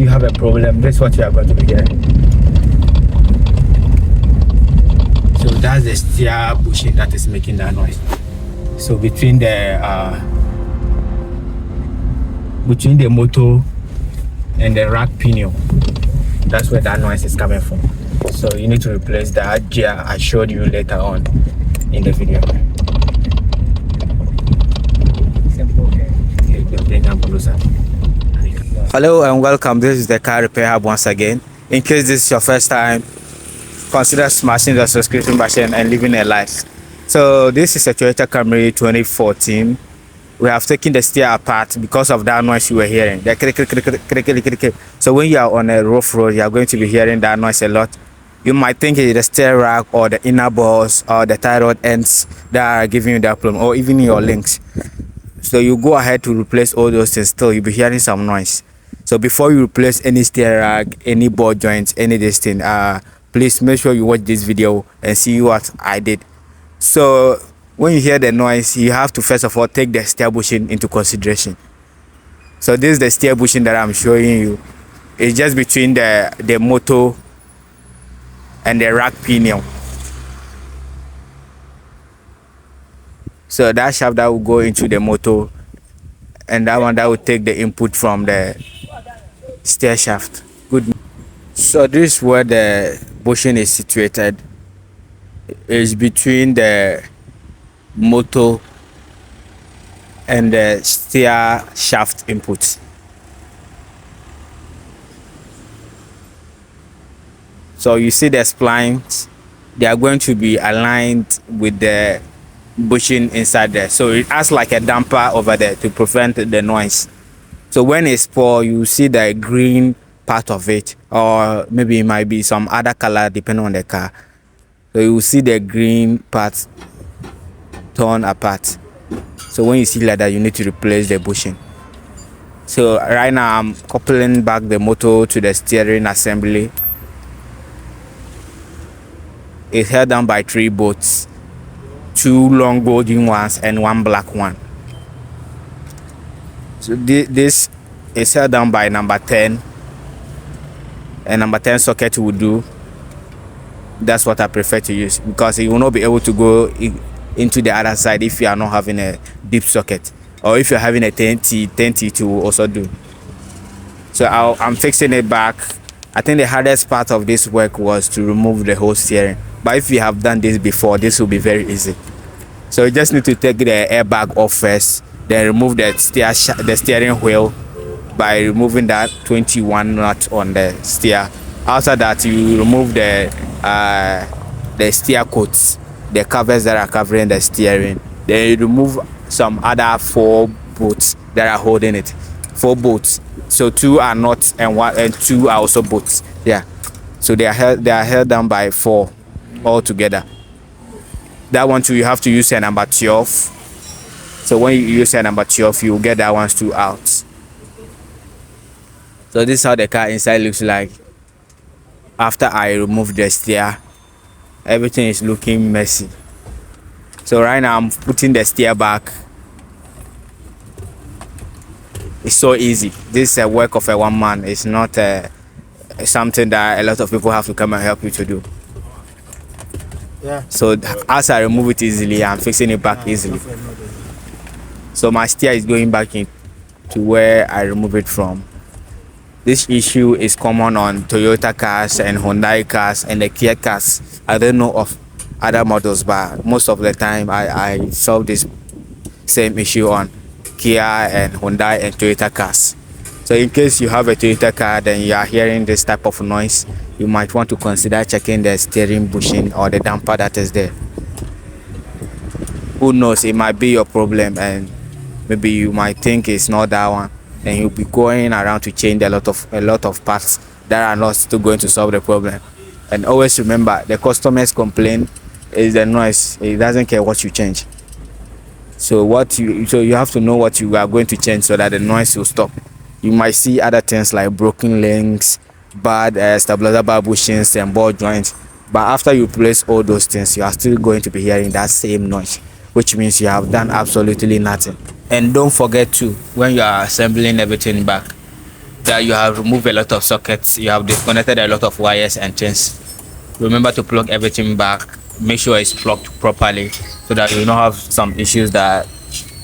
you have a problem, this is what you are going to be hearing. So that's the steer bushing that is making that noise. So between the motor and the rack pinion, that's where that noise is coming from. So you need to replace that gear I showed you later on in the video. Simple. Okay, bring them closer. Hello and welcome. This is the car repair hub once again. In case this is your first time, consider smashing the subscription button and living a life. So this is a Toyota Camry 2014. We have taken the steer apart because of that noise you were hearing. The crick. So when you are on a rough road, you are going to be hearing that noise a lot. You might think it's the steer rack or the inner balls or the tie rod ends that are giving you that problem, or even your links. So you go ahead to replace all those things. Still you'll be hearing some noise. So before you replace any steer rack, any ball joints, any this thing, please make sure you watch this video and see what I did. So when you hear the noise, you have to first of all take the steer bushing into consideration. So this is the steer bushing that I'm showing you. It's just between the motor and the rack pinion. So that shaft that will go into the motor, and that one that will take the input from the steer shaft. Good. So this is where the bushing is situated. It's between the motor and the steer shaft input. So you see the splines, they are going to be aligned with the bushing inside there. So it acts like a damper over there to prevent the noise. So when it's poor, you see the green part of it, or maybe it might be some other color depending on the car. So you will see the green part torn apart. So when you see like that, you need to replace the bushing. So right now I'm coupling back the motor to the steering assembly. It's held down by 3 bolts, 2 long golden ones and 1 black one. So this is held down by number 10, and number 10 socket will do. That's what I prefer to use, because you will not be able to go into the other side if you are not having a deep socket, or if you're having a 10T to also do. So I'm fixing it back. I think the hardest part of this work was to remove the whole steering, but if you have done this before, this will be very easy. So you just need to take the airbag off first, then remove the steering wheel by removing that 21 nut on the steer. After that, you remove the steer coats, the covers that are covering the steering. Then you remove some other 4 bolts that are holding it. 4 bolts. So 2 are nuts and 2 are also bolts. Yeah. So they are held down by 4 all together. That one too, you have to use a number 12. So when you use a number 12, you will get that one's 2 out. So this is how the car inside looks like. After I remove the steer, everything is looking messy. So right now I'm putting the steer back. It's so easy. This is a work of a one man. It's not something that a lot of people have to come and help you to do. Yeah. So as I remove it easily, I'm fixing it back easily. So my steer is going back in to where I remove it from. This issue is common on Toyota cars and Hyundai cars and the Kia cars. I don't know of other models, but most of the time I solve this same issue on Kia and Hyundai and Toyota cars. So in case you have a Toyota car, then you are hearing this type of noise, you might want to consider checking the steering bushing or the damper that is there. Who knows, it might be your problem, and maybe you might think it's not that one, and you'll be going around to change a lot of parts that are not still going to solve the problem. And always remember, the customer's complaint is the noise. It doesn't care what you change. So you have to know what you are going to change so that the noise will stop. You might see other things like broken links, bad stabilizer bar bushings and ball joints, but after you place all those things, you are still going to be hearing that same noise, which means you have done absolutely nothing. And don't forget to, when you are assembling everything back, that you have removed a lot of sockets, you have disconnected a lot of wires and things. Remember to plug everything back. Make sure it's plugged properly so that you don't have some issues that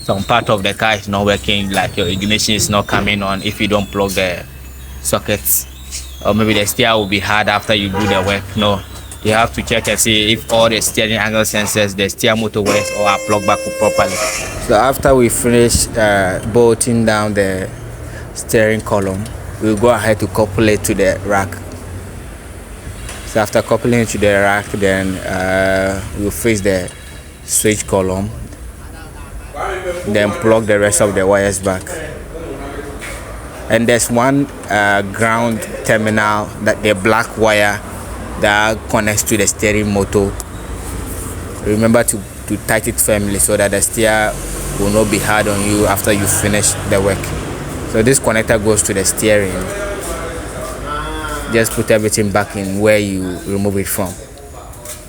some part of the car is not working, like your ignition is not coming on if you don't plug the sockets, or maybe the steer will be hard after you do the work. No, you have to check and see if all the steering angle sensors, the steer motor works or are plugged back properly. So after we finish bolting down the steering column, we'll go ahead to couple it to the rack. So after coupling it to the rack, then we'll fix the switch column, then plug the rest of the wires back. And there's one ground terminal, that the black wire that connects to the steering motor. Remember to tighten it firmly so that the steer will not be hard on you after you finish the work. So this connector goes to the steering. Just put everything back in where you remove it from.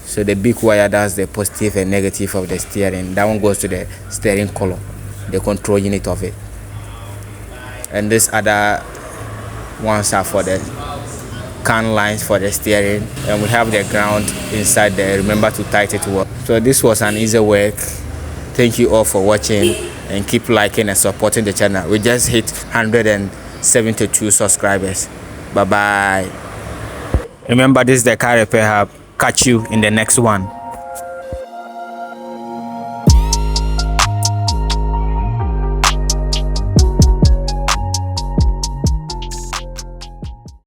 So the big wire, that's the positive and negative of the steering. That one goes to the steering column, the control unit of it. And this other ones are for the can lines for the steering. And we have the ground inside there. Remember to tighten it well. So this was an easy work. Thank you all for watching, and keep liking and supporting the channel. We just hit 172 subscribers. Bye bye. Remember, this is the car repair hub. Catch you in the next one.